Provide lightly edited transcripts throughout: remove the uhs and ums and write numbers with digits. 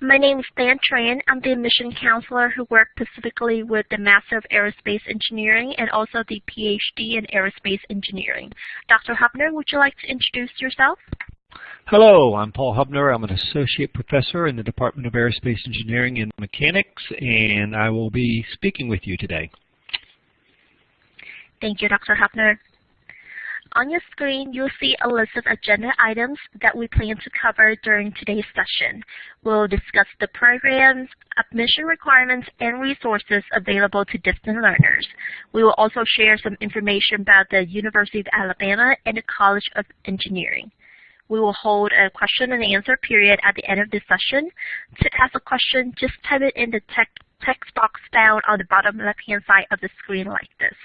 My name is Thanh Tran. I'm the admission counselor who works specifically with the Master of Aerospace Engineering and also the PhD in Aerospace Engineering. Dr. Hubner, would you like to introduce yourself? Hello, I'm Paul Hubner. I'm an associate professor in the Department of Aerospace Engineering and Mechanics, and I will be speaking with you today. Thank you, Dr. Hubner. On your screen, you'll see a list of agenda items that we plan to cover during today's session. We'll discuss the programs, admission requirements, and resources available to distant learners. We will also share some information about the University of Alabama and the College of Engineering. We will hold a question and answer period at the end of the session. To ask a question, just type it in the text box found on the bottom left-hand side of the screen like this.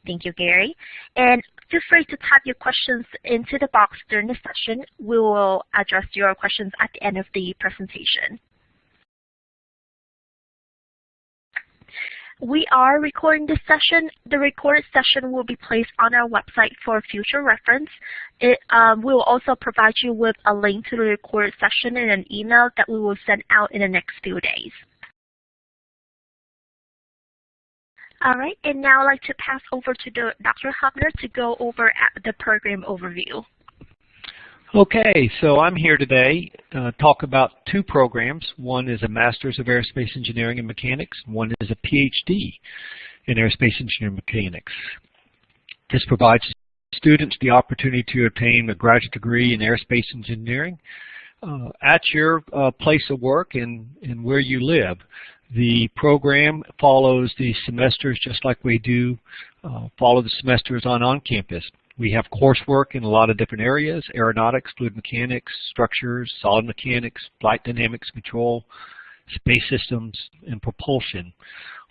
Thank you, Gary. And feel free to type your questions into the box during the session. We will address your questions at the end of the presentation. We are recording this session. The recorded session will be placed on our website for future reference. We will also provide you with a link to the recorded session in an email that we will send out in the next few days. All right, and now I'd like to pass over to Dr. Hubner to go over the program overview. Okay, so I'm here today to talk about two programs. One is a Master's of Aerospace Engineering and Mechanics. One is a PhD in Aerospace Engineering and Mechanics. This provides students the opportunity to obtain a graduate degree in aerospace engineering at your place of work and where you live. The program follows the semesters just like we do follow the semesters on campus. We have coursework in a lot of different areas: aeronautics, fluid mechanics, structures, solid mechanics, flight dynamics control, space systems, and propulsion.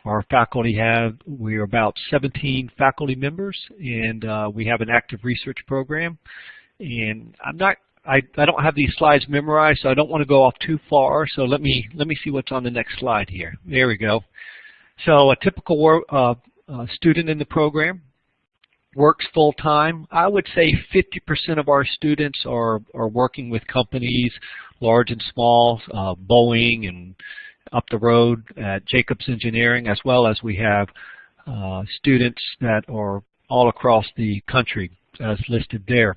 Our faculty we are about 17 faculty members, and we have an active research program. And I don't have these slides memorized, so I don't want to go off too far. So let me see what's on the next slide here. There we go. So a typical student in the program works full-time. I would say 50% of our students are working with companies, large and small, Boeing and up the road at Jacobs Engineering, as well as we have students that are all across the country as listed there.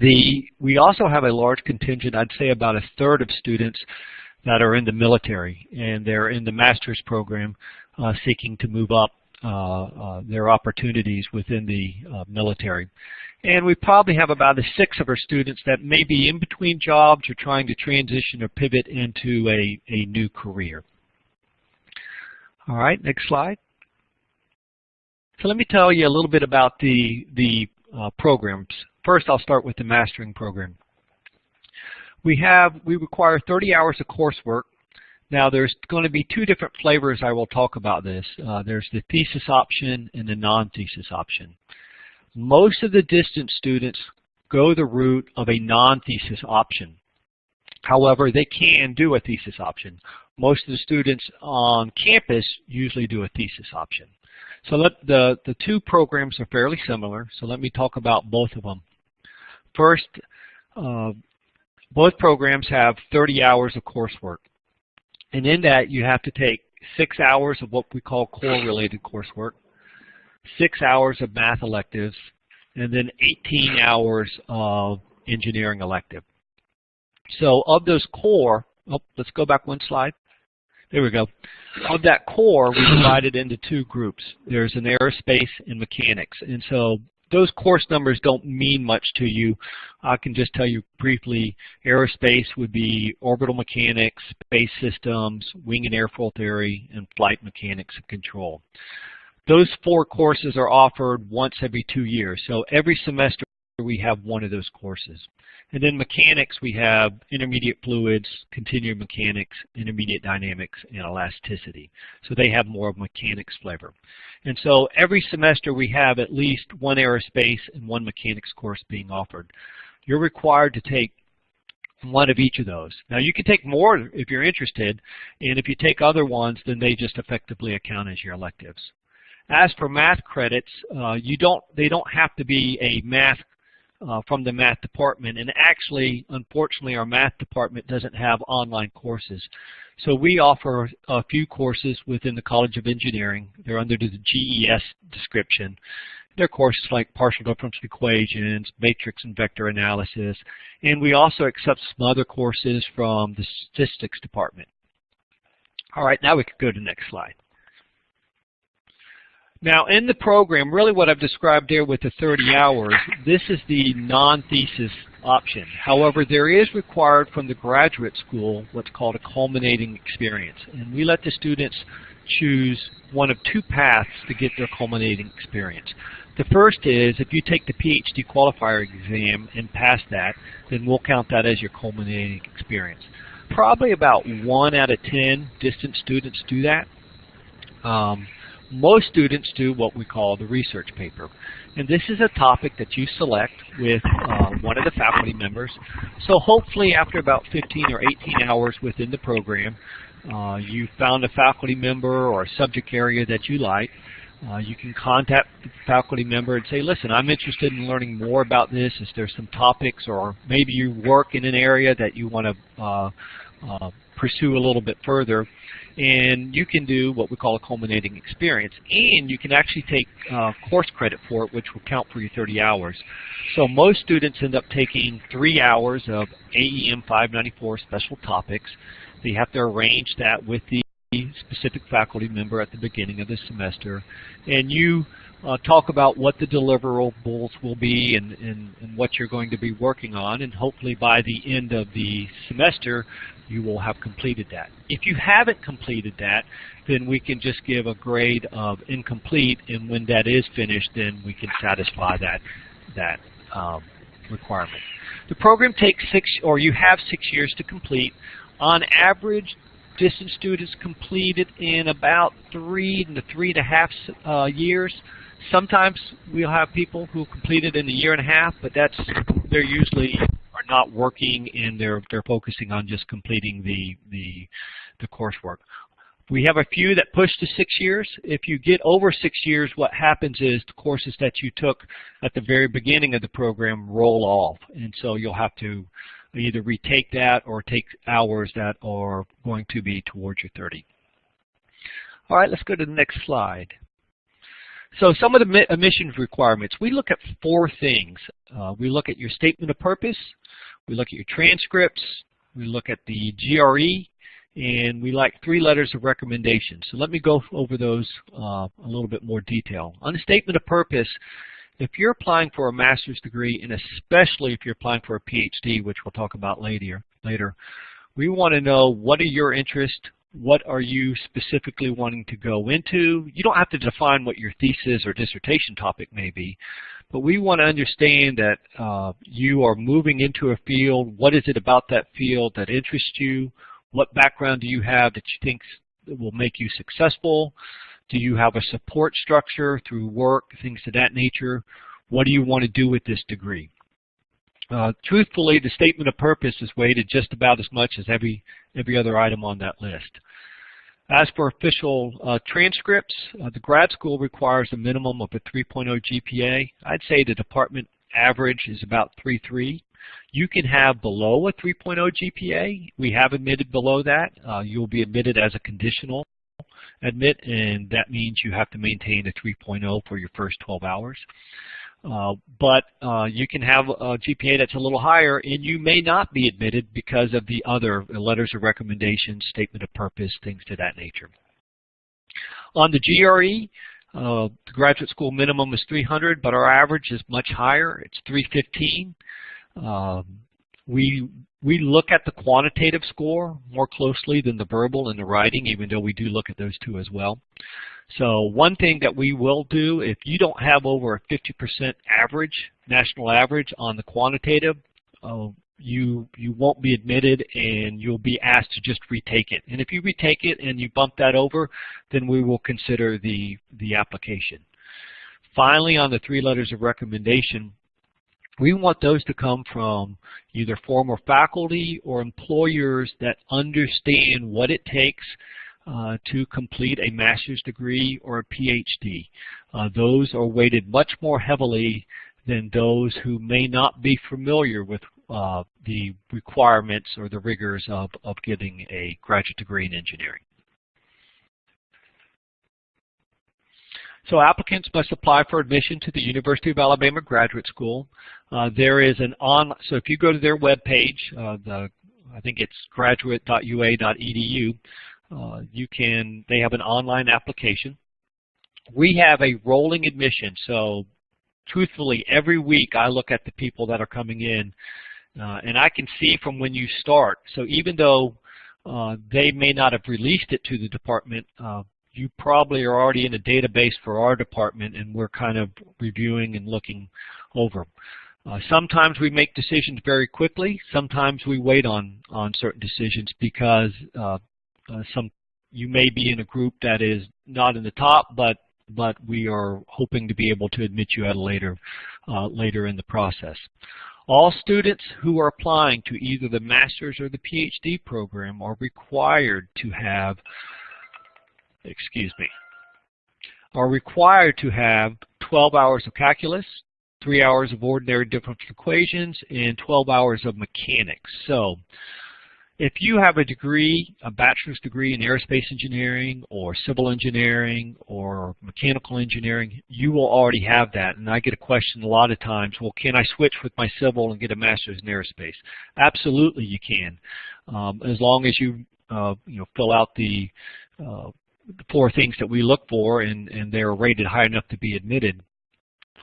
We also have a large contingent, I'd say about a third of students that are in the military, and they're in the master's program seeking to move up their opportunities within the military. And we probably have about a sixth of our students that may be in between jobs or trying to transition or pivot into a new career. All right, next slide. So let me tell you a little bit about the programs. First, I'll start with the mastering program. We require 30 hours of coursework. Now, there's going to be two different flavors. I will talk about this. There's the thesis option and the non-thesis option. Most of the distance students go the route of a non-thesis option. However, they can do a thesis option. Most of the students on campus usually do a thesis option. So the two programs are fairly similar, so let me talk about both of them. First, both programs have 30 hours of coursework. And in that, you have to take 6 hours of what we call core-related coursework, 6 hours of math electives, and then 18 hours of engineering elective. So of those core, let's go back one slide. There we go. Of that core, we divide it into two groups. There's an aerospace and mechanics. And so those course numbers don't mean much to you. I can just tell you briefly, aerospace would be orbital mechanics, space systems, wing and airfoil theory, and flight mechanics and control. Those four courses are offered once every 2 years. So every semester we have one of those courses. And then mechanics, we have intermediate fluids, continuum mechanics, intermediate dynamics, and elasticity. So they have more of mechanics flavor. And so every semester we have at least one aerospace and one mechanics course being offered. You're required to take one of each of those. Now you can take more if you're interested, and if you take other ones, then they just effectively account as your electives. As for math credits, they don't have to be a math from the math department, and actually, unfortunately, our math department doesn't have online courses. So we offer a few courses within the College of Engineering. They're under the GES description. They're courses like partial differential equations, matrix and vector analysis, and we also accept some other courses from the statistics department. All right, now we can go to the next slide. Now in the program, really what I've described there with the 30 hours, this is the non-thesis option. However, there is required from the graduate school what's called a culminating experience. And we let the students choose one of two paths to get their culminating experience. The first is if you take the PhD qualifier exam and pass that, then we'll count that as your culminating experience. Probably about 1 out of 10 distance students do that. Most students do what we call the research paper. And this is a topic that you select with one of the faculty members. So hopefully after about 15 or 18 hours within the program, you found a faculty member or a subject area that you like. You can contact the faculty member and say, listen, I'm interested in learning more about this. Is there some topics, or maybe you work in an area that you want to pursue a little bit further, and you can do what we call a culminating experience, and you can actually take course credit for it, which will count for your 30 hours. So most students end up taking 3 hours of AEM 594 special topics. They have to arrange that with the specific faculty member at the beginning of the semester, and you talk about what the deliverables will be and what you're going to be working on, and hopefully by the end of the semester you will have completed that. If you haven't completed that, then we can just give a grade of incomplete, and when that is finished, then we can satisfy that requirement. The program takes you have 6 years to complete. On average, distance students complete it in about 3 to 3.5 years. Sometimes we'll have people who complete it in 1.5 years, but they're usually are not working, and they're focusing on just completing the coursework. We have a few that push to 6 years. If you get over 6 years, what happens is the courses that you took at the very beginning of the program roll off, and so you'll have to either retake that or take hours that are going to be towards your 30. All right, let's go to the next slide. So some of the admissions requirements, we look at 4 things. We look at your statement of purpose, we look at your transcripts, we look at the GRE, and we like 3 letters of recommendation. So let me go over those a little bit more detail. On the statement of purpose, if you're applying for a master's degree, and especially if you're applying for a PhD, which we'll talk about later, we want to know what are your interests, what are you specifically wanting to go into. You don't have to define what your thesis or dissertation topic may be, but we want to understand that you are moving into a field. What is it about that field that interests you? What background do you have that you think will make you successful? Do you have a support structure through work, things of that nature? What do you want to do with this degree? Truthfully, the statement of purpose is weighted just about as much as every other item on that list. As for official transcripts, the grad school requires a minimum of a 3.0 GPA. I'd say the department average is about 3.3. You can have below a 3.0 GPA. We have admitted below that. You'll be admitted as a conditional admit, and that means you have to maintain a 3.0 for your first 12 hours. But you can have a GPA that's a little higher, and you may not be admitted because of the other letters of recommendation, statement of purpose, things to that nature. On the GRE, the graduate school minimum is 300, but our average is much higher. It's 315. We look at the quantitative score more closely than the verbal and the writing, even though we do look at those two as well. So one thing that we will do, if you don't have over a 50% average, national average on the quantitative, you won't be admitted, and you'll be asked to just retake it. And if you retake it and you bump that over, then we will consider the application. Finally, on the 3 letters of recommendation, we want those to come from either former faculty or employers that understand what it takes to complete a master's degree or a PhD. Those are weighted much more heavily than those who may not be familiar with the requirements or the rigors of getting a graduate degree in engineering. So applicants must apply for admission to the University of Alabama Graduate School. There is an so if you go to their web page, I think it's graduate.ua.edu, they have an online application. We have a rolling admission, so truthfully every week I look at the people that are coming in, and I can see from when you start. So even though they may not have released it to the department, you probably are already in a database for our department, and we're kind of reviewing and looking over. Sometimes we make decisions very quickly. Sometimes we wait on certain decisions because you may be in a group that is not in the top, but we are hoping to be able to admit you at a later in the process. All students who are applying to either the master's or the PhD program are required to have 12 hours of calculus, 3 hours of ordinary differential equations, and 12 hours of mechanics. So if you have a degree, a bachelor's degree in aerospace engineering or civil engineering or mechanical engineering, you will already have that. And I get a question a lot of times, well, can I switch with my civil and get a master's in aerospace? Absolutely you can, as long as you fill out the 4 things that we look for and they're rated high enough to be admitted.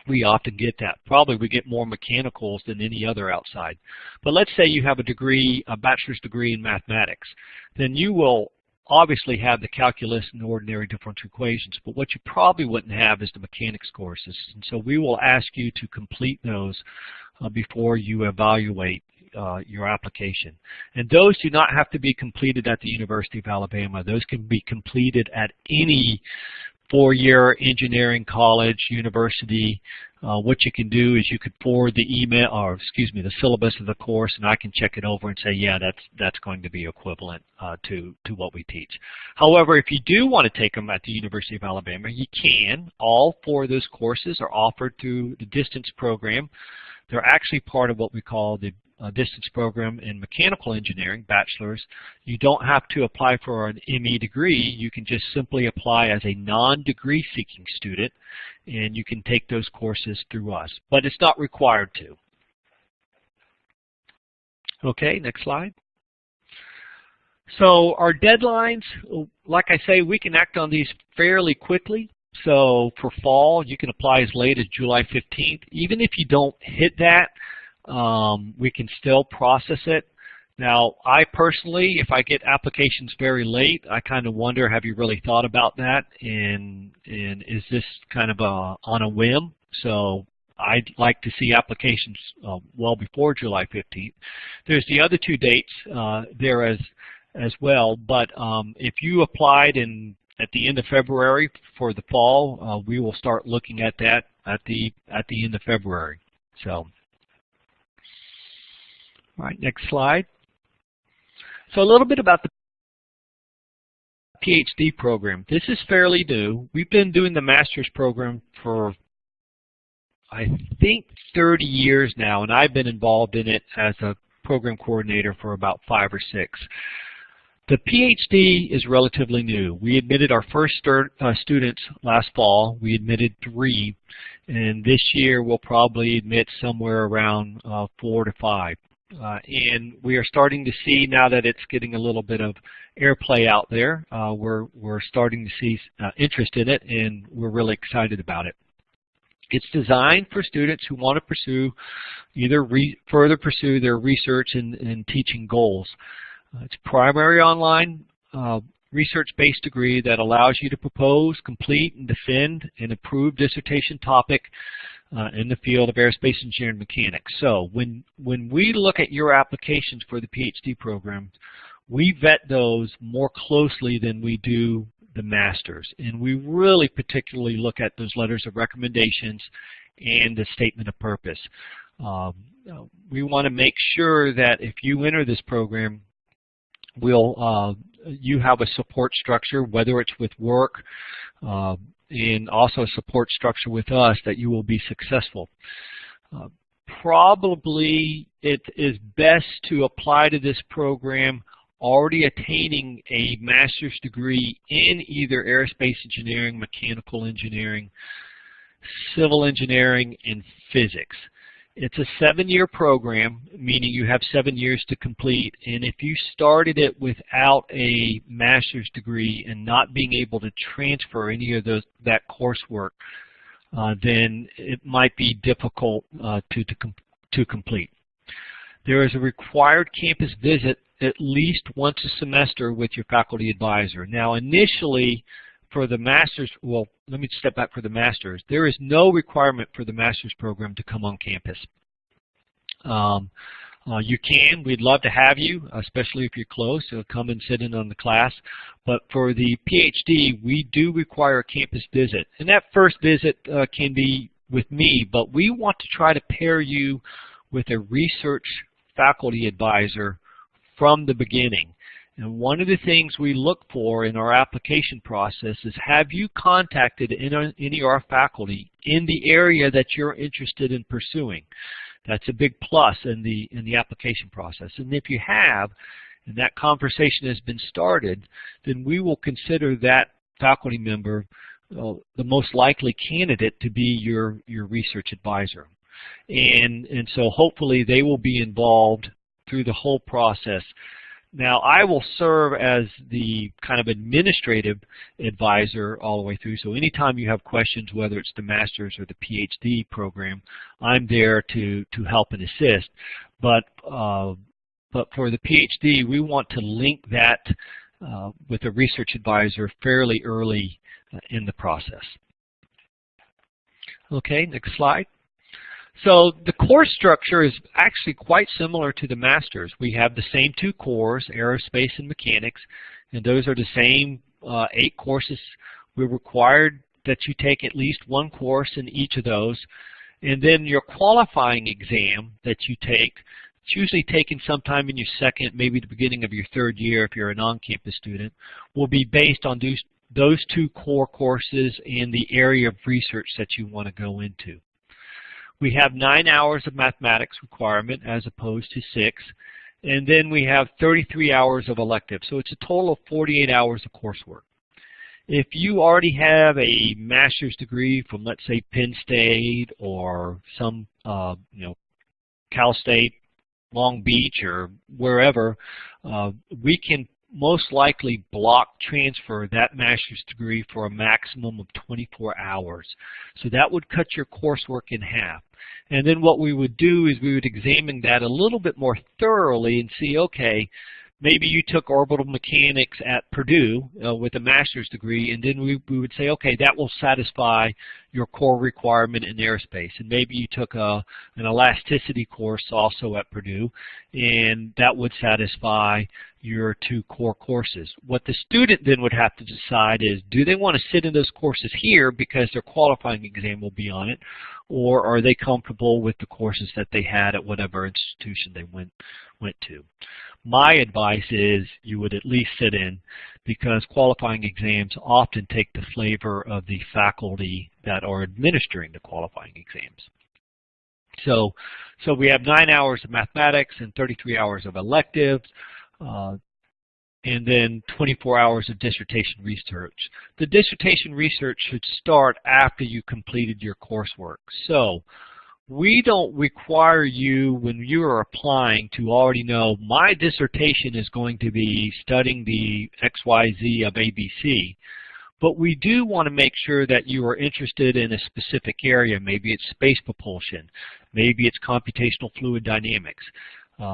We often get that. Probably we get more mechanicals than any other outside. But let's say you have a bachelor's degree in mathematics. Then you will obviously have the calculus and ordinary differential equations, but what you probably wouldn't have is the mechanics courses. And so we will ask you to complete those before you evaluate your application. And those do not have to be completed at the University of Alabama. Those can be completed at any 4-year engineering college, university. What you can do is you could forward the syllabus of the course, and I can check it over and say, yeah, that's going to be equivalent to what we teach. However, if you do want to take them at the University of Alabama, you can. All 4 of those courses are offered through the distance program. They're actually part of what we call the distance program in mechanical engineering, bachelor's. You don't have to apply for an ME degree. You can just simply apply as a non-degree seeking student, and you can take those courses through us. But it's not required to. Okay, next slide. So our deadlines, like I say, we can act on these fairly quickly. So for fall, you can apply as late as July 15th. Even if you don't hit that, we can still process it. Now, I personally, if I get applications very late, I kind of wonder, have you really thought about that? And is this kind of on a whim? So I'd like to see applications well before July 15th. There's the other 2 dates there as well, but if you applied at the end of February for the fall, we will start looking at that at the end of February. So. All right, next slide. So a little bit about the PhD program. This is fairly new. We've been doing the master's program for, I think, 30 years now, and I've been involved in it as a program coordinator for about 5 or 6. The PhD is relatively new. We admitted our first students last fall. We admitted 3, and this year we'll probably admit somewhere around 4 to 5. And we are starting to see, now that it's getting a little bit of airplay out there, we're starting to see interest in it, and we're really excited about it. It's designed for students who want to pursue further pursue their research and teaching goals. It's a primary online research-based degree that allows you to propose, complete, and defend an approved dissertation topic in the field of aerospace engineering and mechanics. So when we look at your applications for the PhD program, we vet those more closely than we do the master's. And we really particularly look at those letters of recommendations and the statement of purpose. We want to make sure that if you enter this program, you have a support structure, whether it's with work, and also a support structure with us, that you will be successful. Probably it is best to apply to this program already attaining a master's degree in either aerospace engineering, mechanical engineering, civil engineering, and physics. It's a 7-year program, meaning you have 7 years to complete, and if you started it without a master's degree and not being able to transfer any of that coursework, then it might be difficult to complete. There is a required campus visit at least once a semester with your faculty advisor. Now initially for the master's, well, let me step back for the master's. There is no requirement for the master's program to come on campus. You can, we'd love to have you, especially if you're close, so come and sit in on the class. But for the PhD, we do require a campus visit. And that first visit can be with me, but we want to try to pair you with a research faculty advisor from the beginning. And one of the things we look for in our application process is, have you contacted any of our faculty in the area that you're interested in pursuing? That's a big plus in the application process. And if you have, and that conversation has been started, then we will consider that faculty member the most likely candidate to be your research advisor. And so hopefully they will be involved through the whole process. Now, I will serve as the kind of administrative advisor all the way through, so anytime you have questions, whether it's the master's or the PhD program, I'm there to help and assist. But for the PhD, we want to link that with a research advisor fairly early in the process. Okay, next slide. So the course structure is actually quite similar to the master's. We have the same 2 cores, aerospace and mechanics, and those are the same 8 courses. We're required that you take at least 1 course in each of those. And then your qualifying exam that you take, it's usually taken sometime in your 2nd, maybe the beginning of your 3rd year if you're a non-campus student, will be based on those 2 core courses and the area of research that you want to go into. We have 9 hours of mathematics requirement as opposed to 6, and then we have 33 hours of elective, so it's a total of 48 hours of coursework. If you already have a master's degree from, let's say, Penn State or some, Cal State, Long Beach, or wherever, we can most likely block transfer that master's degree for a maximum of 24 hours. So that would cut your coursework in half. And then what we would do is we would examine that a little bit more thoroughly and see, okay, maybe you took orbital mechanics at Purdue with a master's degree, and then we would say, okay, that will satisfy your core requirement in aerospace. And maybe you took an elasticity course also at Purdue, and that would satisfy your 2 core courses. What the student then would have to decide is, do they want to sit in those courses here because their qualifying exam will be on it, or are they comfortable with the courses that they had at whatever institution they went to? My advice is you would at least sit in, because qualifying exams often take the flavor of the faculty that are administering the qualifying exams. So we have 9 hours of mathematics and 33 hours of electives, and then 24 hours of dissertation research. The dissertation research should start after you completed your coursework. So we don't require you, when you are applying, to already know my dissertation is going to be studying the XYZ of ABC. But we do want to make sure that you are interested in a specific area. Maybe it's space propulsion. Maybe it's computational fluid dynamics.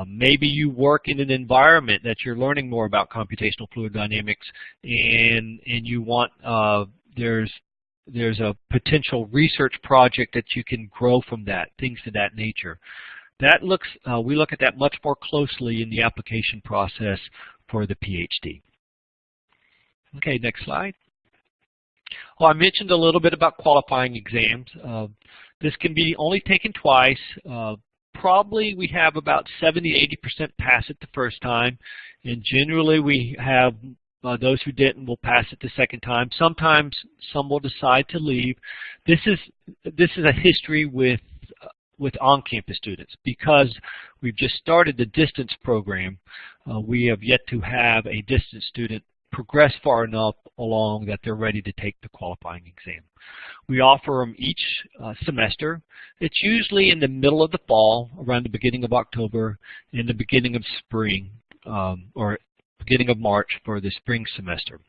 Maybe you work in an environment that you're learning more about computational fluid dynamics, and you want there's a potential research project that you can grow from that, things of that nature. That looks we look at that much more closely in the application process for the PhD. Okay, next slide. Well, I mentioned a little bit about qualifying exams. This can be only taken twice. Probably we have about 70–80% pass it the first time, and generally we have those who didn't will pass it the second time. Sometimes some will decide to leave. This is a history with with on-campus students. Because we've just started the distance program, we have yet to have a distance student progress far enough along that they're ready to take the qualifying exam. We offer them each semester. It's usually in the middle of the fall, around the beginning of October, in the beginning of spring, or beginning of March for the spring semester.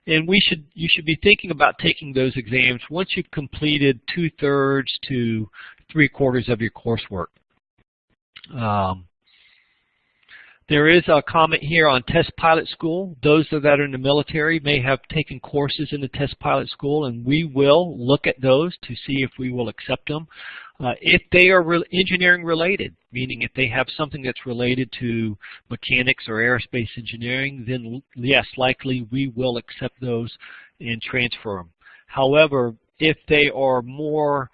And you should be thinking about taking those exams once you've completed 2/3 to 3/4 of your coursework. There is a comment here on test pilot school. Those that are in the military may have taken courses in the test pilot school, and we will look at those to see if we will accept them. If they are engineering related, meaning if they have something that's related to mechanics or aerospace engineering, then yes, likely we will accept those and transfer them. However, if they are more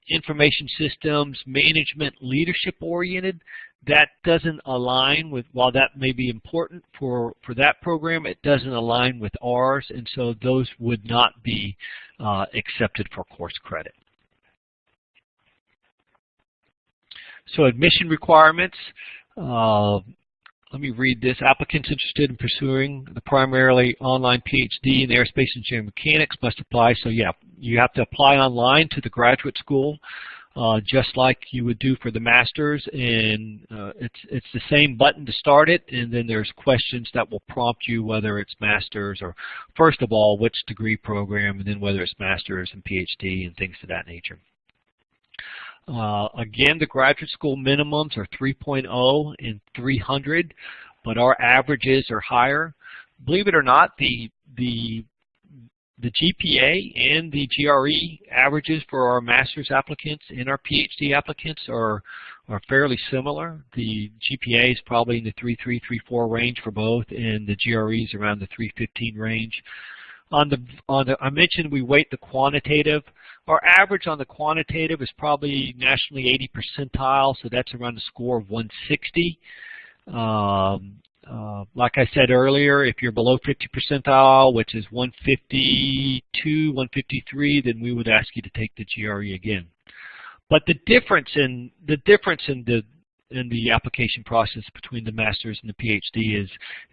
information systems, management, leadership oriented, that doesn't align with, while that may be important for that program, it doesn't align with ours, and so those would not be accepted for course credit. So admission requirements, let me read this. Applicants interested in pursuing the primarily online PhD in aerospace engineering mechanics must apply. So yeah, you have to apply online to the graduate school, just like you would do for the master's, and it's the same button to start it, and then there's questions that will prompt you whether it's master's or, first of all, which degree program, and then whether it's master's and PhD and things of that nature. Again, the graduate school minimums are 3.0 and 300, but our averages are higher. Believe it or not, the GPA and the GRE averages for our master's applicants and our PhD applicants are fairly similar. The GPA is probably in the 3.3, 3.4 range for both, and the GRE is around the 3.15 range. I mentioned we weight the quantitative. Our average on the quantitative is probably nationally 80 percentile, so that's around a score of 160. Like I said earlier, if you're below 50 percentile, which is 152, 153, then we would ask you to take the GRE again. But the difference in the application process between the master's and the PhD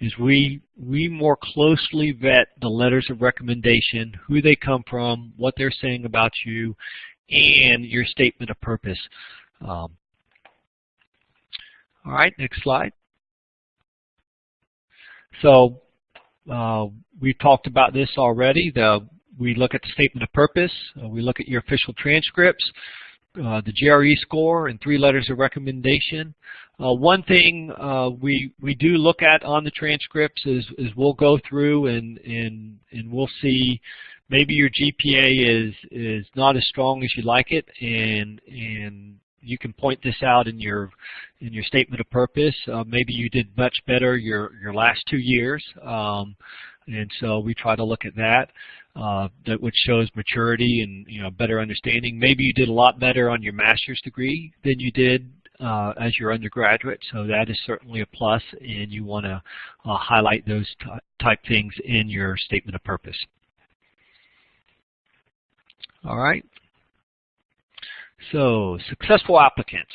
is we more closely vet the letters of recommendation, who they come from, what they're saying about you, and your statement of purpose. All right, next slide. So we talked about this already. We look at the statement of purpose. We look at your official transcripts. The GRE score and 3 letters of recommendation. One thing we do look at on the transcripts is we'll go through and we'll see maybe your GPA is not as strong as you like it, and you can point this out in your statement of purpose. Maybe you did much better your last 2 years, and so we try to look at that. Which shows maturity and better understanding. Maybe you did a lot better on your master's degree than you did as your undergraduate, so that is certainly a plus, and you want to highlight those type things in your statement of purpose. All right. So successful applicants.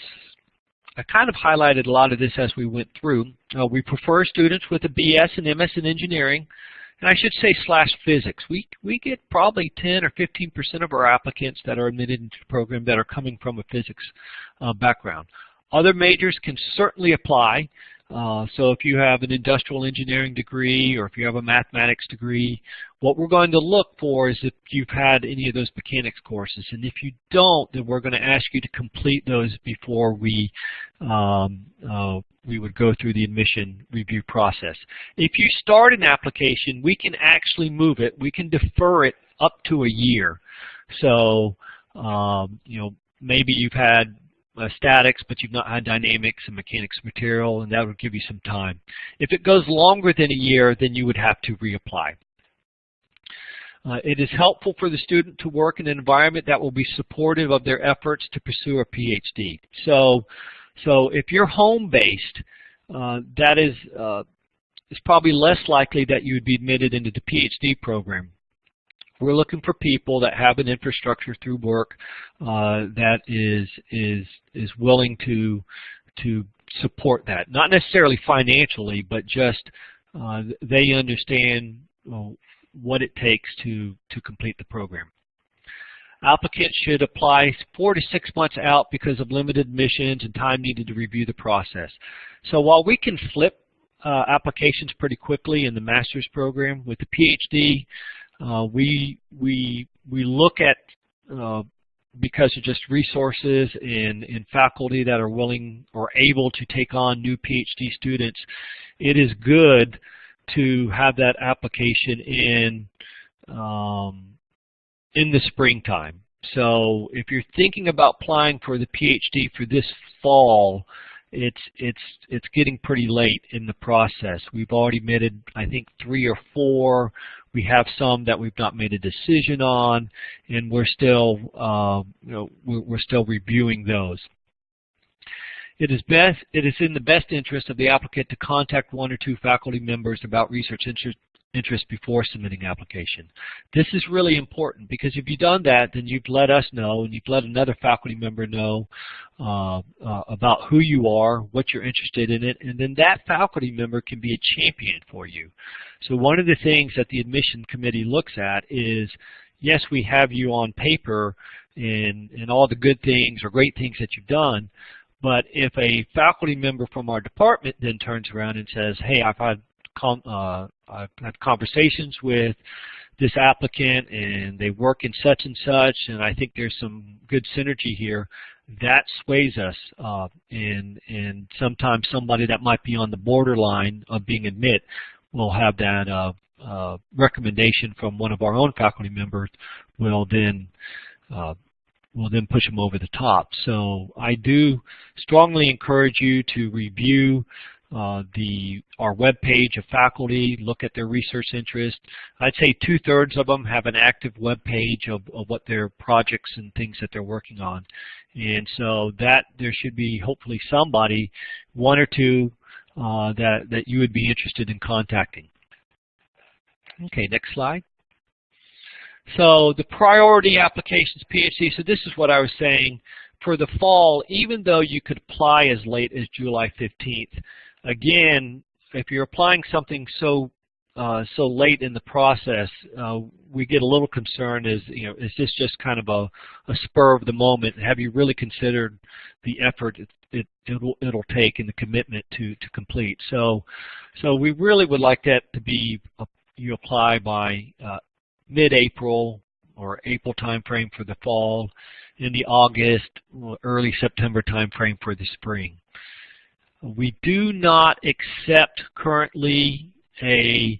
I kind of highlighted a lot of this as we went through. We prefer students with a BS and MS in engineering. And I should say /physics. We get probably 10 or 15% of our applicants that are admitted into the program that are coming from a physics background. Other majors can certainly apply. So if you have an industrial engineering degree or if you have a mathematics degree, what we're going to look for is if you've had any of those mechanics courses. And if you don't, then we're going to ask you to complete those before we would go through the admission review process. If you start an application, we can actually move it. We can defer it up to a year. So, maybe you've had statics, but you've not had dynamics and mechanics material, and that would give you some time. If it goes longer than a year, then you would have to reapply. It is helpful for the student to work in an environment that will be supportive of their efforts to pursue a PhD. So if you're home-based, that is it's probably less likely that you would be admitted into the PhD program. We're looking for people that have an infrastructure through work that is willing to support that. Not necessarily financially, but just they understand what it takes to complete the program. Applicants should apply 4 to 6 months out because of limited admissions and time needed to review the process. So while we can flip applications pretty quickly in the master's program, with the PhD, we look at, because of just resources and faculty that are willing or able to take on new PhD students, it is good to have that application in the springtime. So if you're thinking about applying for the PhD for this fall, it's getting pretty late in the process. We've already admitted, I think, 3 or 4. We have some that we've not made a decision on, and we're still we're still reviewing those. It is in the best interest of the applicant to contact 1 or 2 faculty members about research interest before submitting application. This is really important because if you've done that, then you've let us know and you've let another faculty member know about who you are, what you're interested in it, and then that faculty member can be a champion for you. So one of the things that the admission committee looks at is, yes, we have you on paper and all the good things or great things that you've done, but if a faculty member from our department then turns around and says, hey, I've had conversations with this applicant and they work in such and such, and I think there's some good synergy here, that sways us, and sometimes somebody that might be on the borderline of being admit will have that recommendation from one of our own faculty members will then push them over the top. So I do strongly encourage you to review our web page of faculty, look at their research interest. I'd say 2/3 of them have an active web page of what their projects and things that they're working on. And so that there should be hopefully somebody, 1 or 2, that you would be interested in contacting. Okay, next slide. So the priority applications, PhD, so this is what I was saying. For the fall, even though you could apply as late as July 15th, again, if you're applying something so late in the process, we get a little concerned. Is this just kind of a spur of the moment? Have you really considered the effort it'll take and the commitment to complete? So we really would like that to be you apply by mid-April or April timeframe for the fall, in the August, early September timeframe for the spring. We do not accept currently a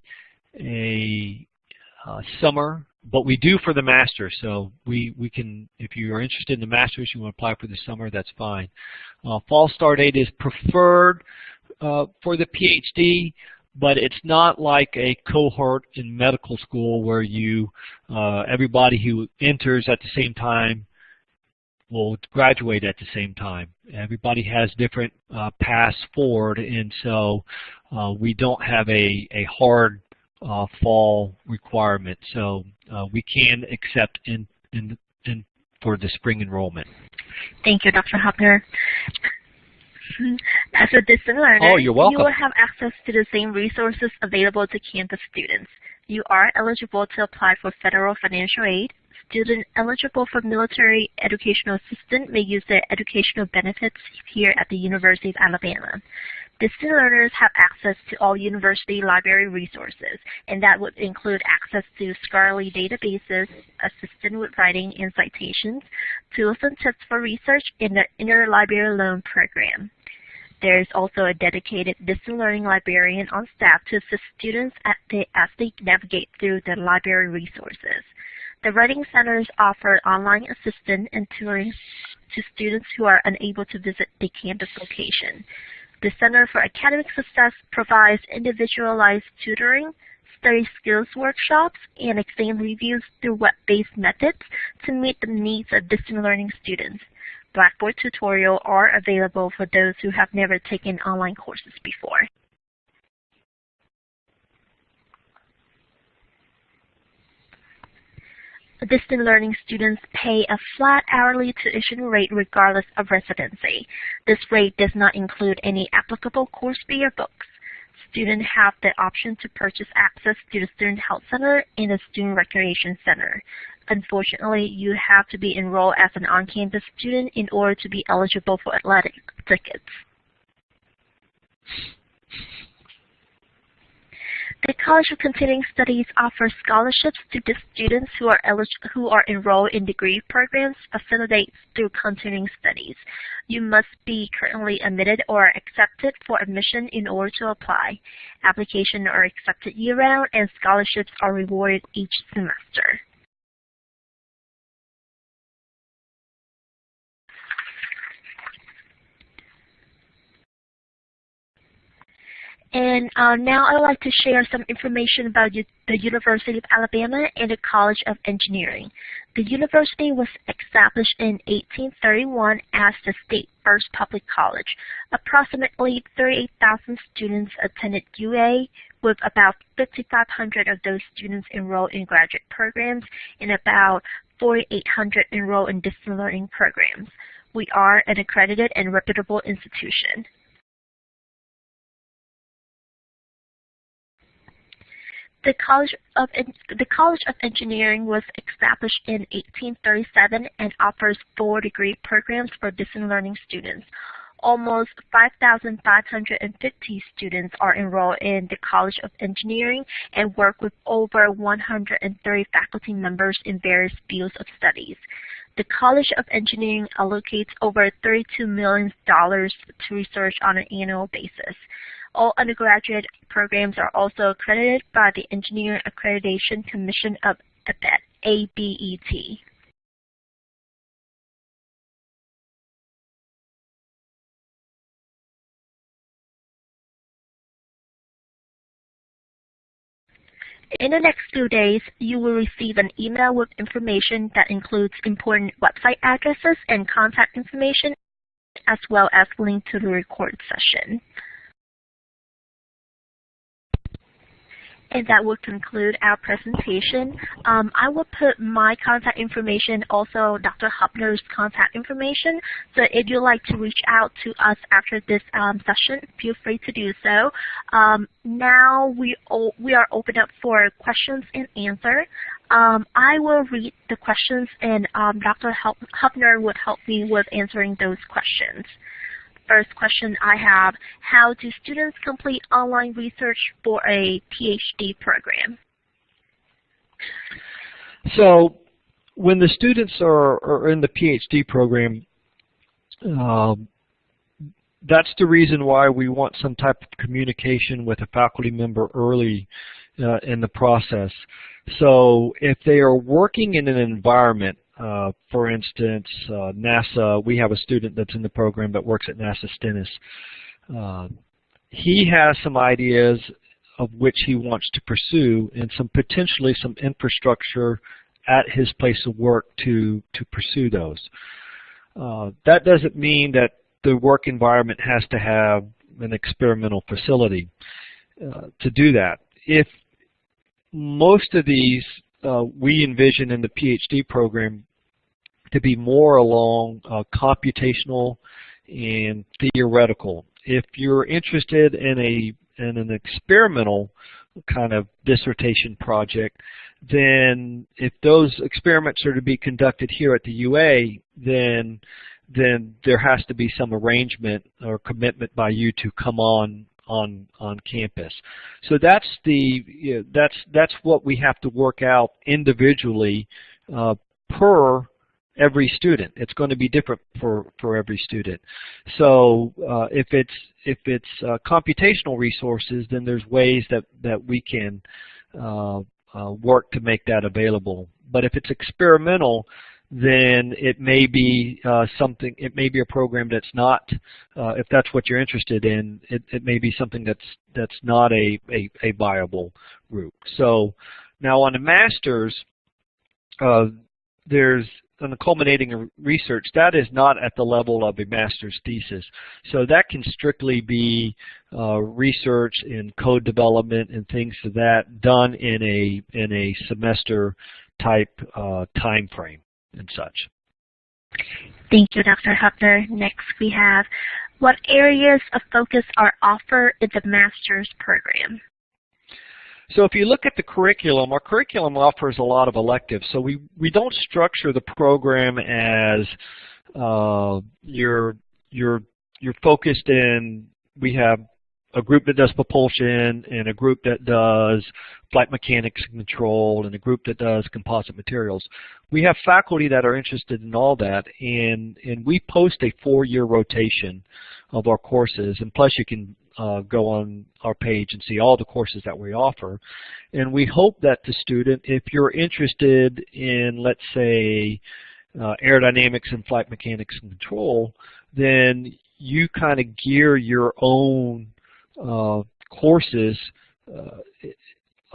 summer, but we do for the master. So we can, if you are interested in the masters, you want to apply for the summer, that's fine. Fall start date is preferred for the PhD, but it's not like a cohort in medical school where you everybody who enters at the same time will graduate at the same time. Everybody has different paths forward, and so we don't have a hard fall requirement. So we can accept in for the spring enrollment. Thank you, Dr. Hopner. As a distant learner, oh, you're welcome. You will have access to the same resources available to campus students. You are eligible to apply for federal financial aid. Students eligible for military educational assistance may use their educational benefits here at the University of Alabama. Distant learners have access to all university library resources, and that would include access to scholarly databases, assistance with writing and citations, tools and tips for research, and the interlibrary loan program. There is also a dedicated distant learning librarian on staff to assist students as they navigate through the library resources. The Writing Centers offer online assistance and tutoring to students who are unable to visit the campus location. The Center for Academic Success provides individualized tutoring, study skills workshops, and exam reviews through web-based methods to meet the needs of distant learning students. Blackboard tutorials are available for those who have never taken online courses before. Distant learning students pay a flat hourly tuition rate regardless of residency. This rate does not include any applicable course fee or books. Students have the option to purchase access to the Student Health Center and the Student Recreation Center. Unfortunately, you have to be enrolled as an on-campus student in order to be eligible for athletic tickets. The College of Continuing Studies offers scholarships to the students who are enrolled in degree programs facilitated through continuing studies. You must be currently admitted or accepted for admission in order to apply. Applications are accepted year-round, and scholarships are rewarded each semester. And now I would like to share some information about the University of Alabama and the College of Engineering. The university was established in 1831 as the state's first public college. Approximately 38,000 students attended UA, with about 5,500 of those students enrolled in graduate programs and about 4,800 enrolled in distance learning programs. We are an accredited and reputable institution. The College of Engineering was established in 1837 and offers 4 degree programs for distant learning students. Almost 5,550 students are enrolled in the College of Engineering and work with over 130 faculty members in various fields of studies. The College of Engineering allocates over $32 million to research on an annual basis. All undergraduate programs are also accredited by the Engineering Accreditation Commission of ABET. In the next few days, you will receive an email with information that includes important website addresses and contact information, as well as a link to the recorded session. And that will conclude our presentation. I will put my contact information, also Dr. Hupner's contact information. So if you'd like to reach out to us after this session, feel free to do so. Now we are open up for questions and answer. I will read the questions, and Dr. Hupner would help me with answering those questions. First question I have: how do students complete online research for a PhD program? So when the students are in the PhD program, that's the reason why we want some type of communication with a faculty member early in the process. So if they are working in an environment, for instance, NASA, we have a student that's in the program that works at NASA Stennis. He has some ideas of which he wants to pursue, and potentially some infrastructure at his place of work to pursue those. That doesn't mean that the work environment has to have an experimental facility to do that. If most of these we envision in the PhD program to be more along computational and theoretical. If you're interested in an experimental kind of dissertation project, then if those experiments are to be conducted here at the UA, then there has to be some arrangement or commitment by you to come on campus. So that's that's what we have to work out individually per every student. It's going to be different for every student. So if it's computational resources, then there's ways that we can work to make that available. But if it's experimental, then it may be something. It may be a program that's not. If that's what you're interested in, it may be something that's not a viable route. So now on a master's, there's on the culminating research that is not at the level of a master's thesis. So that can strictly be research in code development and things of that done in a semester type time frame and such. Thank you, Dr. Hubner. Next we have, what areas of focus are offered in the master's program? So if you look at the curriculum, our curriculum offers a lot of electives. So we don't structure the program as you're focused in, we have a group that does propulsion and a group that does flight mechanics and control and a group that does composite materials. We have faculty that are interested in all that, and we post a 4-year rotation of our courses, and plus you can go on our page and see all the courses that we offer. And we hope that the student, if you're interested in, let's say, aerodynamics and flight mechanics and control, then you kind of gear your own courses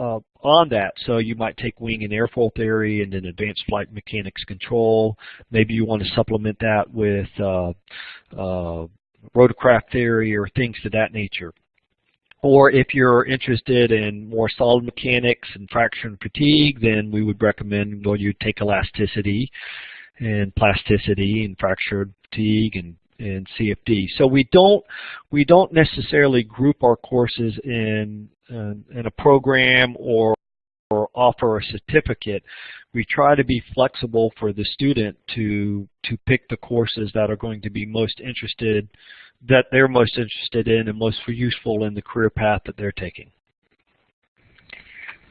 on that. So you might take wing and airfoil theory and then advanced flight mechanics control. Maybe you want to supplement that with rotorcraft theory or things to that nature. Or if you're interested in more solid mechanics and fracture and fatigue, then we would recommend, well, you take elasticity and plasticity and fracture fatigue and CFD. So we don't necessarily group our courses in a program or offer a certificate. We try to be flexible for the student to pick the courses that are going to be most interested, that they're most interested in and most useful in the career path that they're taking.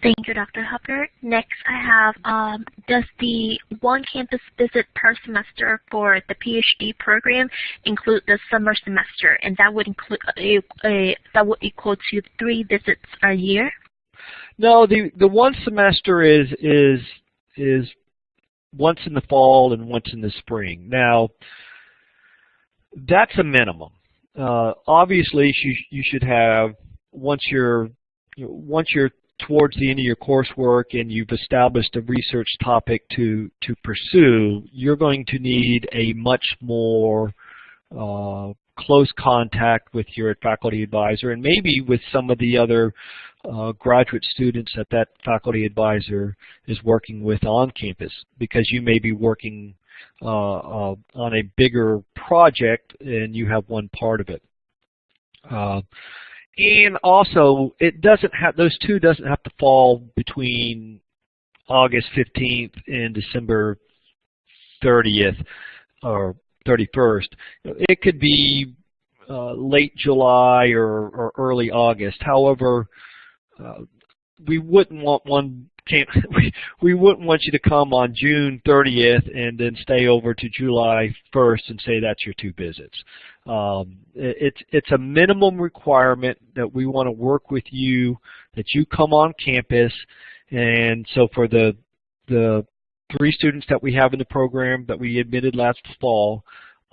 Thank you, Dr. Hubner. Next I have, does the one campus visit per semester for the PhD program include the summer semester, and that would include that would equal to 3 visits a year? No, the one semester is once in the fall and once in the spring. Now, that's a minimum. Obviously, you should have, once you're towards the end of your coursework and you've established a research topic to pursue, you're going to need a much more close contact with your faculty advisor and maybe with some of the other graduate students that faculty advisor is working with on campus, because you may be working on a bigger project and you have one part of it. And also, it doesn't have, those two doesn't have to fall between August 15th and December 30th or 31st. It could be late July or early August. However, we wouldn't want we wouldn't want you to come on June 30th and then stay over to July 1st and say that's your 2 visits. It's a minimum requirement that we want to work with you, that you come on campus. And so for the 3 students that we have in the program that we admitted last fall,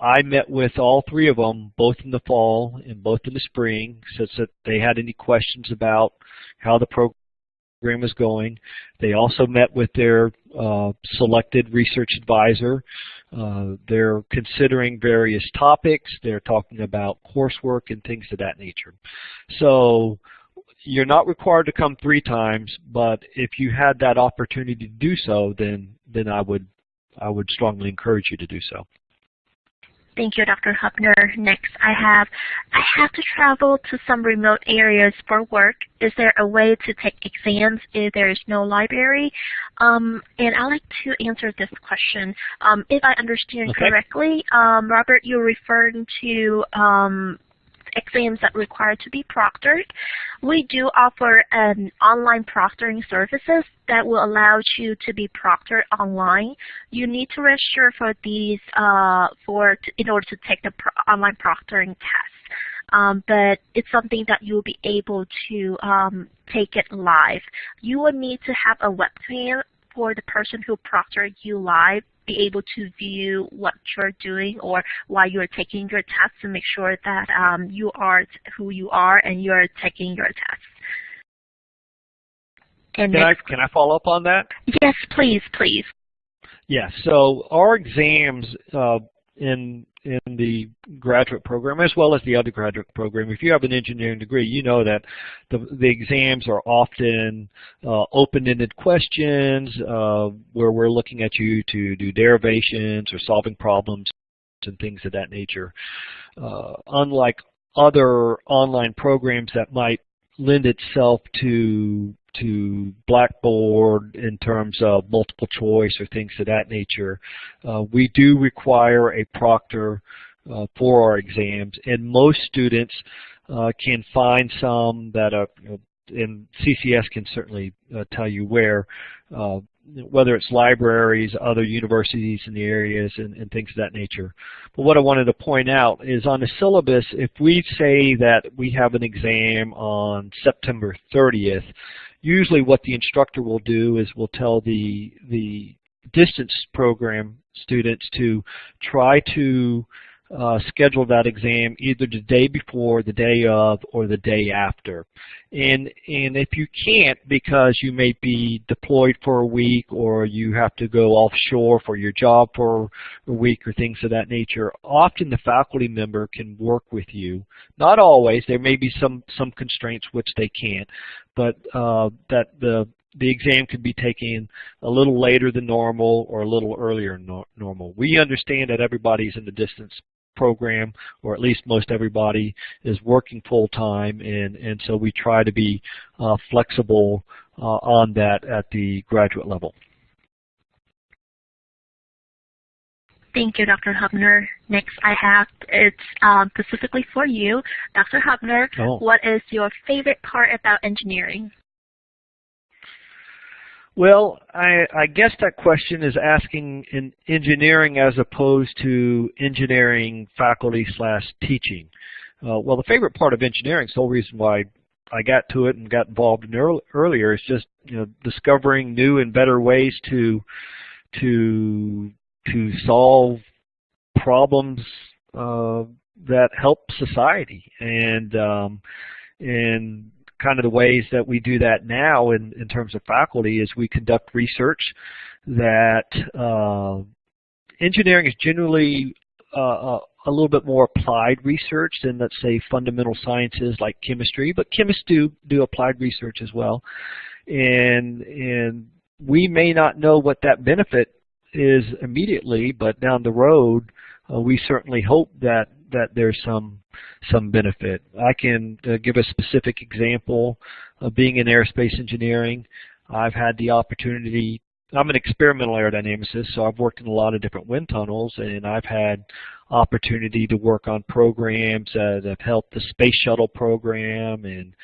I met with all 3 of them, both in the fall and both in the spring, so that they had any questions about how the program is going. They also met with their selected research advisor. They're considering various topics. They're talking about coursework and things of that nature. So you're not required to come 3 times, but if you had that opportunity to do so, then I would strongly encourage you to do so. Thank you, Dr. Hubner. Next, I have to travel to some remote areas for work. Is there a way to take exams if there is no library? And I'd like to answer this question. If I understand correctly, Robert, you're referring to exams that require to be proctored. We do offer an online proctoring services that will allow you to be proctored online. You need to register for these in order to take the online proctoring test. But it's something that you'll be able to take it live. You will need to have a webcam for the person who proctored you live, be able to view what you're doing or while you're taking your test to make sure that you are who you are and you're taking your test. And can I follow up on that? Yes, please, please. Yeah, so our exams in the graduate program as well as the undergraduate program. If you have an engineering degree, you know that the exams are often open-ended questions where we're looking at you to do derivations or solving problems and things of that nature. Unlike other online programs that might lend itself to Blackboard in terms of multiple choice or things of that nature, we do require a proctor for our exams, and most students can find some that are, and CCS can certainly tell you where, whether it's libraries, other universities in the areas, and things of that nature. But what I wanted to point out is on the syllabus, if we say that we have an exam on September 30th, usually what the instructor will do is will tell the distance program students to try to schedule that exam either the day before, the day of, or the day after. And if you can't, because you may be deployed for a week or you have to go offshore for your job for a week or things of that nature, often the faculty member can work with you. Not always. There may be some constraints which they can't, but that the exam could be taken a little later than normal or a little earlier than normal. We understand that everybody's in the distance program, or at least most everybody is working full-time, and so we try to be flexible on that at the graduate level. Thank you, Dr. Hubner. Next I have, it's specifically for you. Dr. Hubner, What is your favorite part about engineering? Well, I guess that question is asking in engineering as opposed to engineering faculty / teaching. Well, the favorite part of engineering, the whole reason why I got to it and got involved in earlier, is just discovering new and better ways to solve problems that help society, and kind of the ways that we do that now in terms of faculty is we conduct research that engineering is generally a little bit more applied research than, let's say, fundamental sciences like chemistry, but chemists do applied research as well. And we may not know what that benefit is immediately, but down the road we certainly hope that there's some benefit. I can give a specific example of being in aerospace engineering. I've had the opportunity, I'm an experimental aerodynamicist, so I've worked in a lot of different wind tunnels, and I've had opportunity to work on programs that have helped the space shuttle program and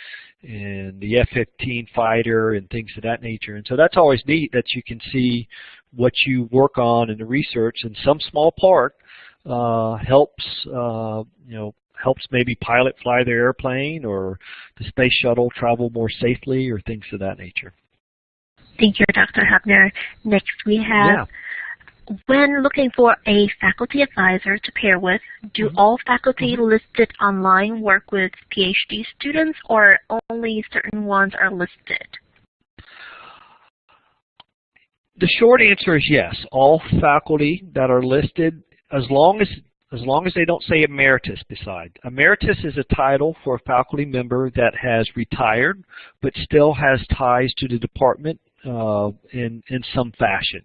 the F-15 fighter and things of that nature. And so that's always neat that you can see what you work on in the research, and some small part helps maybe pilot fly their airplane or the space shuttle travel more safely or things of that nature. Thank you, Dr. Hubner. Next we have, when looking for a faculty advisor to pair with, do all faculty listed online work with PhD students, or only certain ones are listed? The short answer is yes. All faculty that are listed, as long as they don't say emeritus beside. Emeritus is a title for a faculty member that has retired but still has ties to the department in some fashion.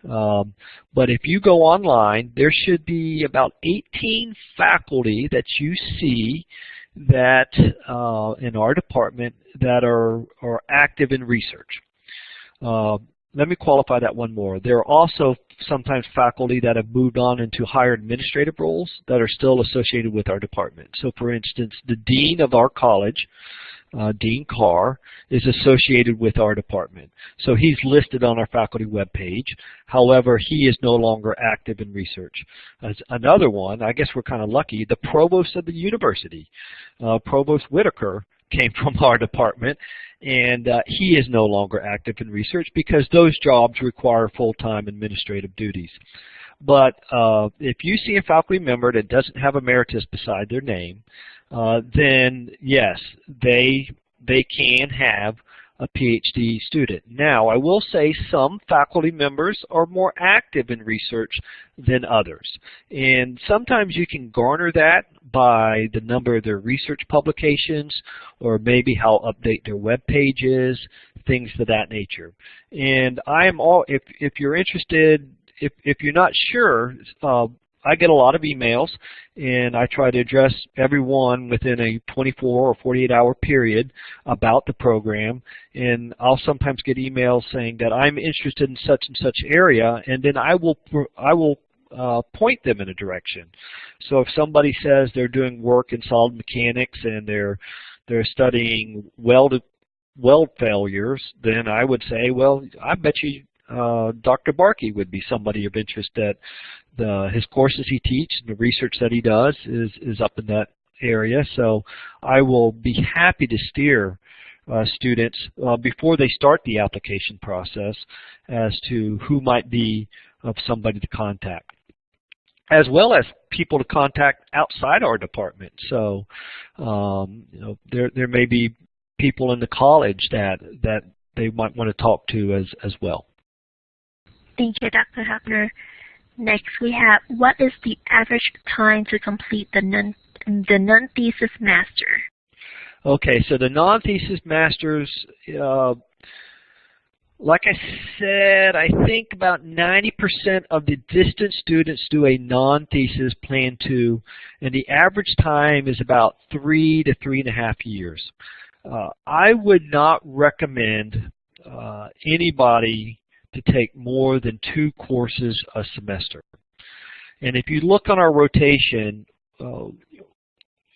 But if you go online, there should be about 18 faculty that you see that in our department that are active in research. Let me qualify that one more. There are also sometimes faculty that have moved on into higher administrative roles that are still associated with our department. So for instance, the dean of our college, Dean Carr, is associated with our department. So he's listed on our faculty webpage. However, he is no longer active in research. As another one, I guess we're kind of lucky, the provost of the university, Provost Whitaker, came from our department, and he is no longer active in research because those jobs require full-time administrative duties. But if you see a faculty member that doesn't have emeritus beside their name, then yes, they can have a PhD student. Now, I will say some faculty members are more active in research than others. And sometimes you can garner that by the number of their research publications or maybe how update their web pages, things of that nature. And if you're interested, if you're not sure, I get a lot of emails, and I try to address everyone within a 24 or 48-hour period about the program. And I'll sometimes get emails saying that I'm interested in such and such area, and then I will point them in a direction. So if somebody says they're doing work in solid mechanics and they're studying weld failures, then I would say, well, I bet you Dr. Barkey would be somebody of interest. That his courses he teaches and the research that he does is up in that area. So I will be happy to steer students before they start the application process as to who might be of somebody to contact, as well as people to contact outside our department. So there may be people in the college that they might want to talk to as well. Thank you, Dr. Hubner. Next, we have, what is the average time to complete the non-thesis master? Okay, so the non-thesis masters, like I said, I think about 90% of the distance students do a non-thesis plan 2, and the average time is about 3 to 3.5 years. I would not recommend anybody to take more than 2 courses a semester. And if you look on our rotation,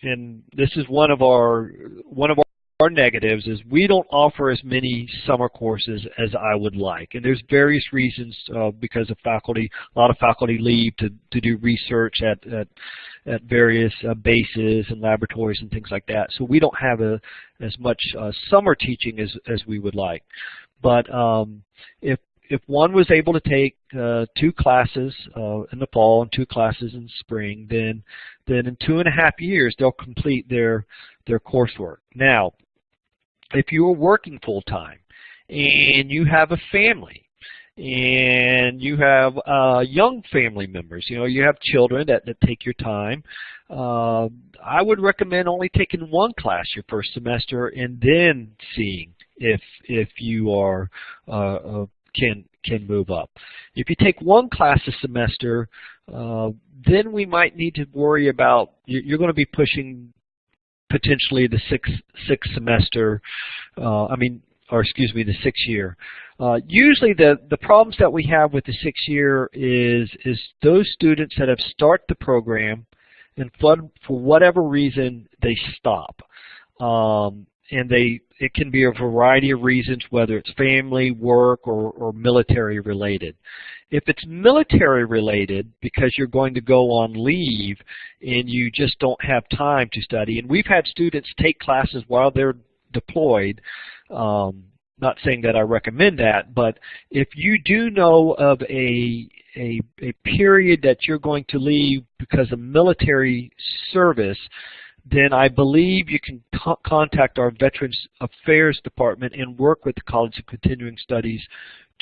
and this is one of our negatives, is we don't offer as many summer courses as I would like. And there's various reasons because of faculty. A lot of faculty leave to do research at various bases and laboratories and things like that. So we don't have as much summer teaching as we would like. But if one was able to take 2 classes in the fall and 2 classes in spring, then in 2.5 years they'll complete their coursework. Now, if you are working full-time and you have a family and you have young family members, you have children that take your time, I would recommend only taking 1 class your first semester and then seeing if you are can move up. If you take 1 class a semester, then we might need to worry about, you're going to be pushing potentially the sixth semester, the 6th year. Usually the problems that we have with the 6th year is those students that have started the program and for whatever reason they stop. And it can be a variety of reasons, whether it's family, work, or military related. If it's military related because you're going to go on leave and you just don't have time to study, and we've had students take classes while they're deployed, not saying that I recommend that, but if you do know of a period that you're going to leave because of military service, then I believe you can contact our Veterans Affairs Department and work with the College of Continuing Studies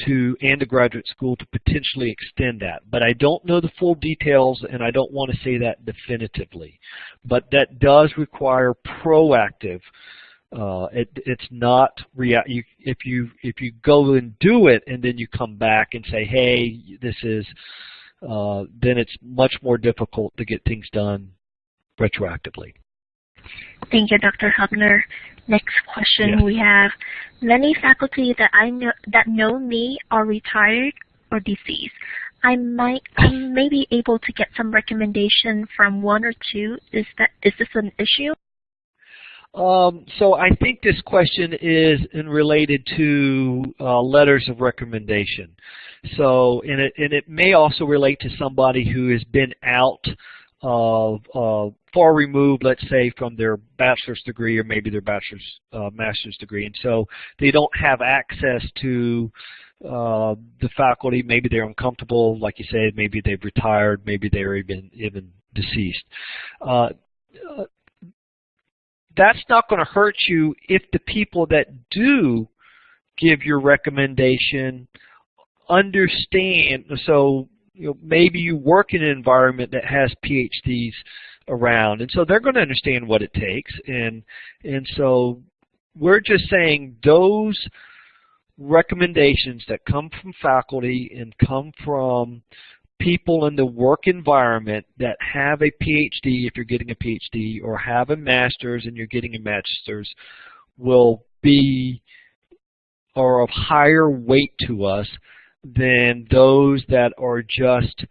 and the graduate school to potentially extend that. But I don't know the full details, and I don't want to say that definitively. But that does require proactive. It's not if you go and do it and then you come back and say, hey, this is, then it's much more difficult to get things done retroactively. Thank you, Dr. Hubner. Next question, we have, many faculty that know me are retired or deceased. I may be able to get some recommendation from 1 or 2. Is this an issue? So I think this question is related to letters of recommendation. So and it may also relate to somebody who has been out of far removed, let's say, from their bachelor's degree or maybe their master's degree, and so they don't have access to the faculty. Maybe they're uncomfortable, like you said. Maybe they've retired. Maybe they're even deceased. That's not going to hurt you if the people that do give your recommendation, understand, so maybe you work in an environment that has PhDs around, and so they're going to understand what it takes, and so we're just saying those recommendations that come from faculty and come from people in the work environment that have a PhD, if you're getting a PhD, or have a master's and you're getting a master's, will be or of higher weight to us than those that are just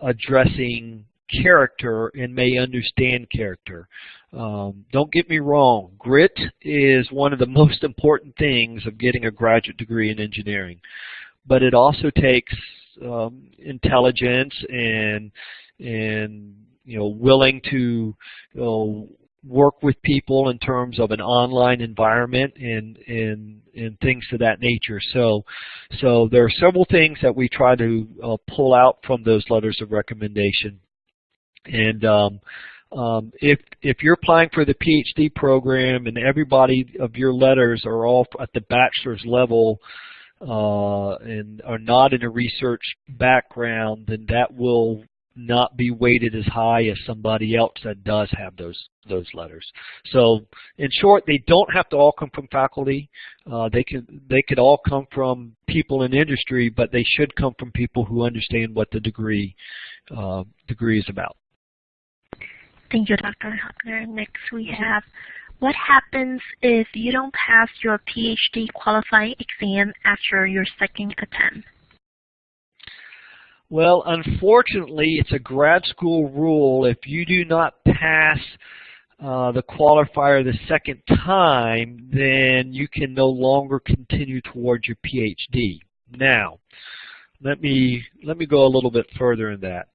addressing character and may understand character. Don't get me wrong, grit is one of the most important things of getting a graduate degree in engineering, but it also takes intelligence and willing to work with people in terms of an online environment and things of that nature. So there are several things that we try to pull out from those letters of recommendation. And if you're applying for the PhD program and everybody of your letters are all at the bachelor's level and are not in a research background, then that will not be weighted as high as somebody else that does have those letters. So in short, they don't have to all come from faculty. They could all come from people in industry, but they should come from people who understand what the degree is about. Thank you, Dr. Hubner. Next we have, what happens if you don't pass your PhD qualifying exam after your second attempt? Well, unfortunately, it's a grad school rule. If you do not pass the qualifier the second time, then you can no longer continue towards your PhD. Now, let me go a little bit further in that.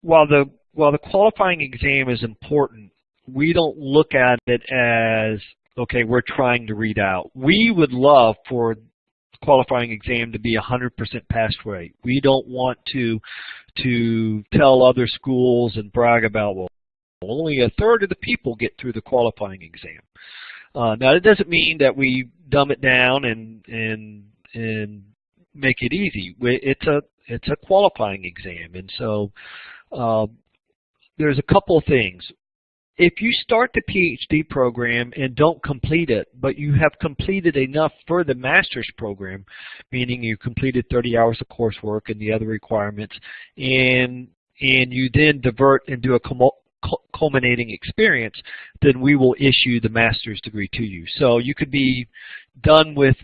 While the qualifying exam is important, we don't look at it as, okay, we're trying to read out. We would love for the qualifying exam to be 100% pass rate. We don't want to tell other schools and brag about, well, only a third of the people get through the qualifying exam. Now, it doesn't mean that we dumb it down and make it easy. It's a qualifying exam, and so there's a couple of things. If you start the PhD program and don't complete it, but you have completed enough for the master's program, meaning you completed 30 hours of coursework and the other requirements, and you then divert and do a culminating experience, then we will issue the master's degree to you. So you could be done with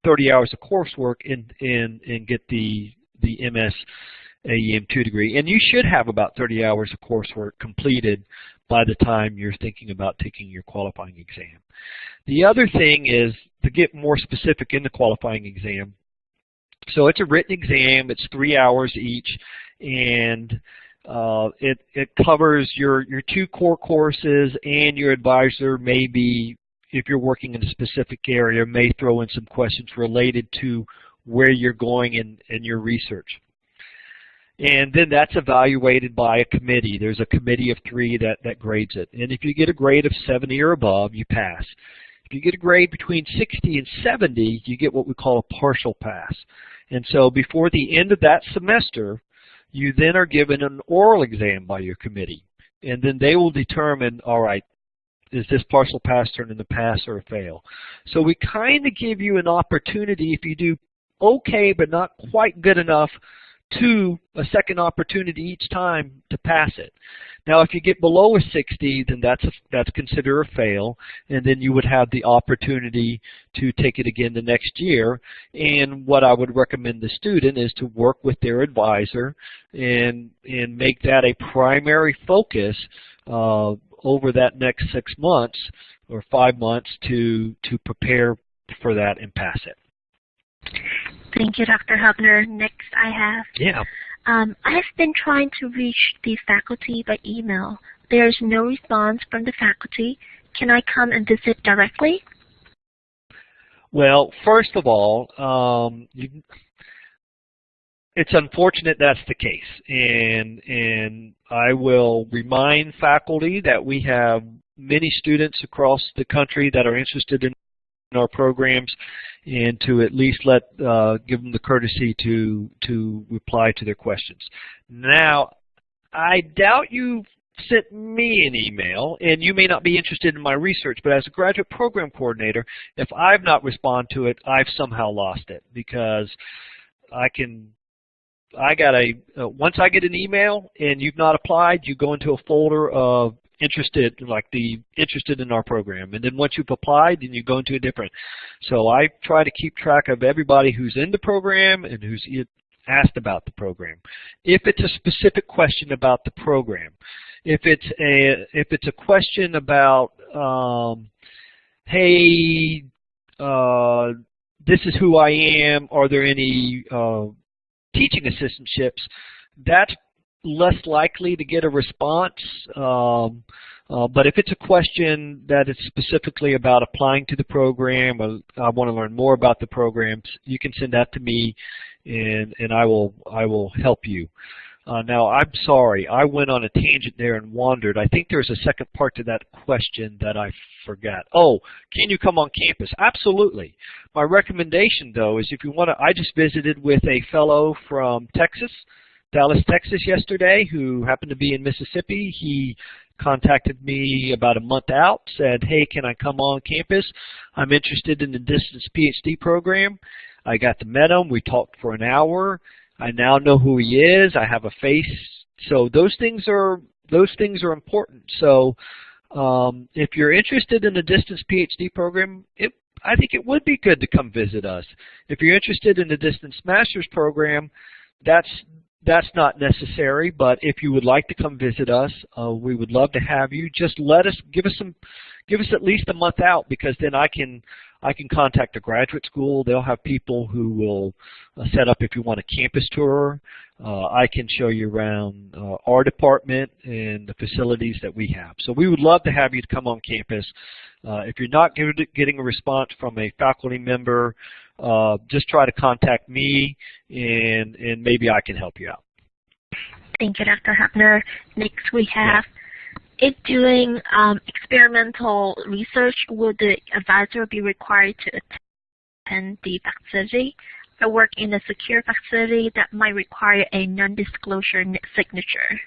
30 hours of coursework and get the MSAEM 2 degree. And you should have about 30 hours of coursework completed by the time you're thinking about taking your qualifying exam. The other thing is to get more specific in the qualifying exam. So it's a written exam, it's 3 hours each, and it covers your 2 core courses, and your advisor may be, if you're working in a specific area, may throw in some questions related to where you're going in your research. And then that's evaluated by a committee. There's a committee of 3 that grades it. And if you get a grade of 70 or above, you pass. If you get a grade between 60 and 70, you get what we call a partial pass. And so before the end of that semester, you then are given an oral exam by your committee. And then they will determine, all right, is this partial pass turned into pass or a fail? So we kind of give you an opportunity, if you do okay but not quite good enough, to a second opportunity each time to pass it. Now, if you get below a 60, then that's considered a fail, and then you would have the opportunity to take it again the next year. And what I would recommend the student is to work with their advisor and make that a primary focus over that next 6 months or 5 months to prepare for that and pass it. Thank you, Dr. Hubner. Next I have, yeah. I've been trying to reach the faculty by email. There's no response from the faculty. Can I come and visit directly? Well, first of all, it's unfortunate that's the case, and I will remind faculty that we have many students across the country that are interested in our programs, and to at least give them the courtesy to reply to their questions. Now, I doubt you sent me an email, and you may not be interested in my research, but as a graduate program coordinator, if I've not responded to it, I've somehow lost it, because once I get an email and you've not applied, you go into a folder of interested, like the interested in our program, and then once you've applied, then you go into a different. So I try to keep track of everybody who's in the program and who's asked about the program. If it's a specific question about the program, if it's a question about, hey, this is who I am, are there any teaching assistantships, that's less likely to get a response. But if it's a question that is specifically about applying to the program, or I want to learn more about the programs, you can send that to me, and I will help you. Now, I'm sorry, I went on a tangent there and wandered. I think there's a second part to that question that I forgot. Oh, can you come on campus? Absolutely. My recommendation, though, is if you want to, I just visited with a fellow from Texas, Dallas, Texas yesterday, who happened to be in Mississippi. He contacted me about a month out, said, hey, can I come on campus? I'm interested in the distance PhD program. I got to meet him. We talked for an hour. I now know who he is. I have a face. So those things are important. So if you're interested in the distance PhD program, I think it would be good to come visit us. If you're interested in the distance master's program, that's not necessary, but if you would like to come visit us, we would love to have you. Just give us at least a month out, because then I can contact the graduate school. They'll have people who will set up if you want a campus tour. I can show you around our department and the facilities that we have. So we would love to have you to come on campus. If you're not getting a response from a faculty member, just try to contact me, and maybe I can help you out. Thank you, Dr. Hafner. Next we have, if doing experimental research, will the advisor be required to attend the facility? I work in a secure facility that might require a non-disclosure signature.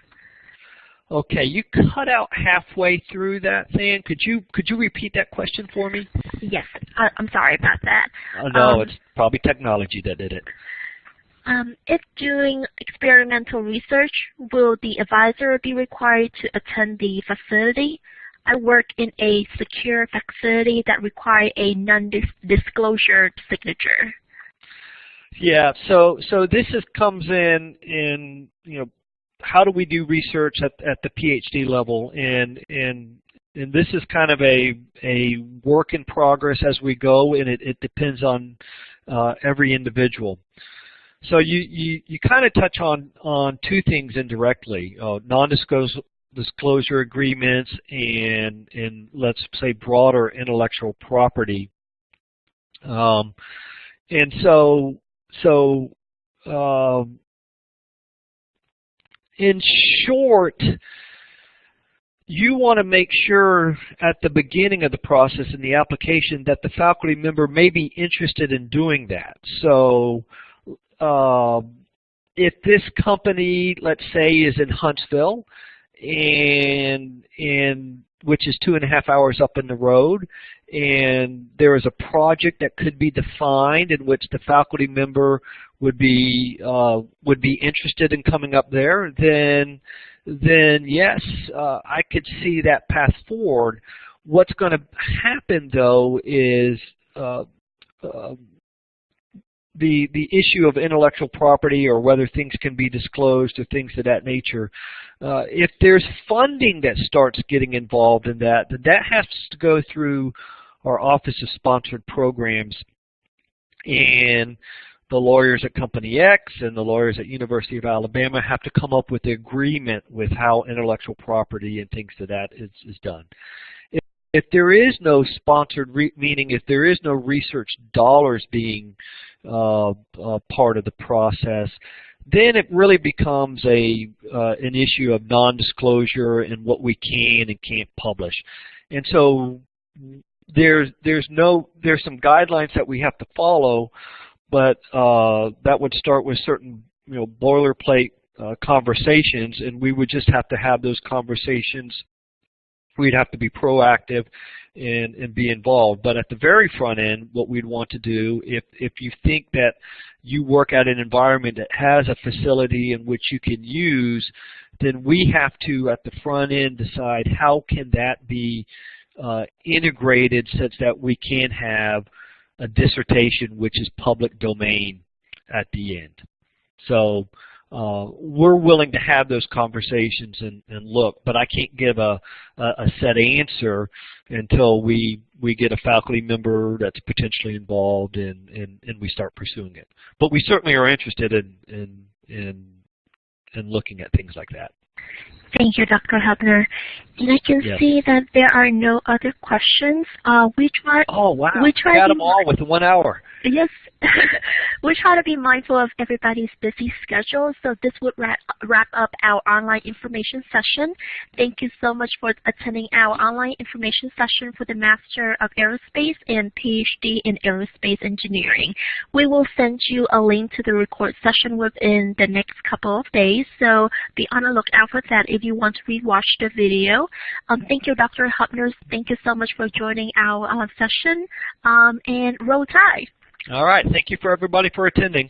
Okay, you cut out halfway through that, Than. Could you repeat that question for me? Yes, I'm sorry about that. No, it's probably technology that did it. If doing experimental research, will the advisor be required to attend the facility? I work in a secure facility that requires a non-disclosure signature. Yeah, so this comes in how do we do research at the PhD level, and this is kind of a work in progress as we go, and it depends on every individual. So you kind of touch on two things indirectly: non-disclosure agreements and let's say broader intellectual property. And so in short, you want to make sure at the beginning of the process in the application that the faculty member may be interested in doing that. So if this company, let's say, is in Huntsville, and which is 2.5 hours up in the road, and there is a project that could be defined in which the faculty member would be interested in coming up there, then yes, I could see that path forward. What's going to happen, though, is the issue of intellectual property, or whether things can be disclosed, or things of that nature. If there's funding that starts getting involved in that, then that has to go through our Office of Sponsored Programs, and the lawyers at Company X and the lawyers at University of Alabama have to come up with the agreement with how intellectual property and things to that is done. If there is no sponsored, meaning if there is no research dollars being part of the process, then it really becomes an issue of non-disclosure and what we can and can't publish. And so there's some guidelines that we have to follow, but that would start with certain boilerplate conversations, and we would just have to have those conversations. We'd have to be proactive and be involved. But at the very front end, what we'd want to do, if you think that you work at an environment that has a facility in which you can use, then we have to, at the front end, decide how can that be integrated such that we can have a dissertation which is public domain at the end. So we're willing to have those conversations and look, but I can't give a set answer until we get a faculty member that's potentially involved and we start pursuing it. But we certainly are interested in looking at things like that. Thank you, Dr. Hubner. And I can see that there are no other questions. Oh, wow. We got them all within 1 hour. Yes. We try to be mindful of everybody's busy schedule, so this would wrap up our online information session. Thank you so much for attending our online information session for the Master of Aerospace and PhD in Aerospace Engineering. We will send you a link to the record session within the next couple of days, so be on the lookout for that if you want to rewatch the video. Thank you, Dr. Hubner. Thank you so much for joining our session, and roll tide. All right. Thank you for everybody for attending.